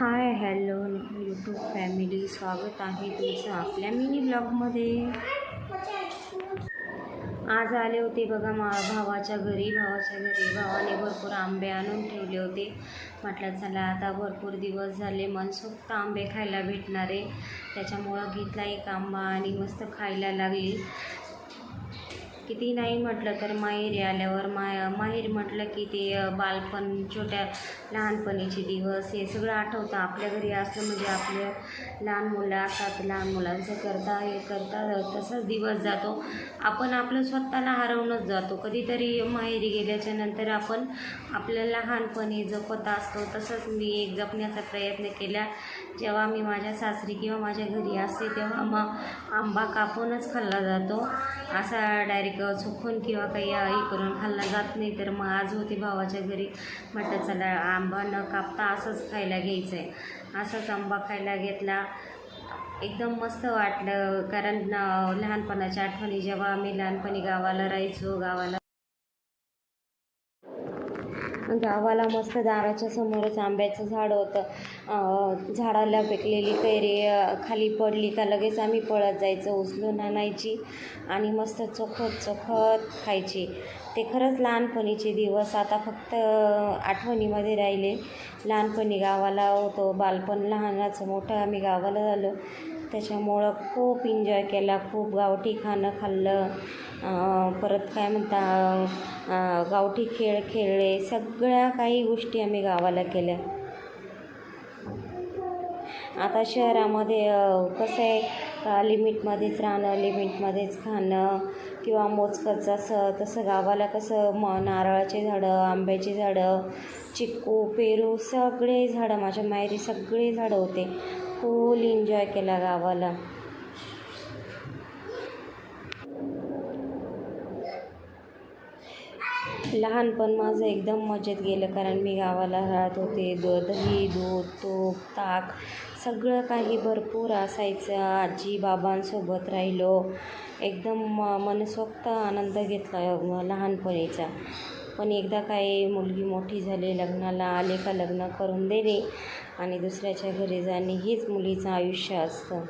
Hi hello YouTube family, स्वागत आहे तुमचं आपल्या मिनी ब्लॉगमध्ये. आज आले होते बघा भावाच्या घरी. भावाने भरपूर आंबे आणून ठेवले होते. म्हटलं चला आता भरपूर दिवस झाले मनसोक्त आंबे खायला भेटणारे, त्याच्यामुळं घेतला एक आंबा आणि मस्त खायला लागली. किती नाही म्हटलं तर माहेरी आल्यावर माहेर म्हटलं की ते बालपण, छोट्या लहानपणीचे दिवस हे सगळं आठवतं. आपल्या घरी असलं म्हणजे आपले लहान मुलं असतात, लहान मुलांचं करता हे करता तसाच दिवस जातो. आपण आपलं स्वतःला हरवूनच जातो. कधीतरी माहेरी गेल्याच्या नंतर आपण आपलं लहानपणी जपत असतो. तसंच मी एक जपण्याचा प्रयत्न केला. जेव्हा मी माझ्या सासरी किंवा माझ्या घरी असते तेव्हा मग आंबा कापूनच खाल्ला जातो. असा डायरेक्ट चुकून किंवा काही हे करून खाल्ला जात नाही. तर मग आज होते भावाच्या घरी, म्हटलं चला आंबा न कापता असंच खायला घ्यायचं आहे. असाच आंबा खायला घेतला. एकदम मस्त वाटलं, कारण लहानपणाच्या आठवणी, जेव्हा आम्ही लहानपणी गावाला राहायचो, गावाला मस्त दाराच्या समोरच आंब्याचं झाड होतं. झाडाला पेकलेली कैरी खाली पडली का लगेच आम्ही पळत जायचं, उचलून आणायची आणि मस्त चोखत खायची. ते खरंच लहानपणीचे दिवस आता फक्त आठवणीमध्ये राहिले. लहानपणी गावाला होतो, बालपण लहानाचं मोठं आम्ही गावाला झालो, त्याच्यामुळं खूप एन्जॉय केला. खूप गावठी खाणं खाल्लं. परत काय म्हणता, गावठी खेळ खेळले. सगळ्या काही गोष्टी आम्ही गावाला केल्या. आता शहरामध्ये कसं आहे का, लिमिटमध्येच राहणं, लिमिटमध्येच खाणं किंवा मोजकंच असं. तसं गावाला कसं नारळाचे झाडं, आंब्याची झाडं, चिक्कू, पेरू सगळे झाडं, माझ्या माहेरी सगळे झाडं होते. फुल एन्जॉय केला गावाला. लहानपण माझं एकदम मजेत गेलं, कारण मी गावाला राहत होते. दही, दूध, तूप, ताक सगळं काही भरपूर असायचं. आजी बाबांसोबत राहिलो. एकदम मनसोक्त आनंद घेतला लहानपणीचा. पण एकदा काही मुलगी मोठी झाली, लग्नाला आले का लग्न करून देणे आणि दुसऱ्याच्या घरी जाणे हेच मुलीचं आयुष्य असतं.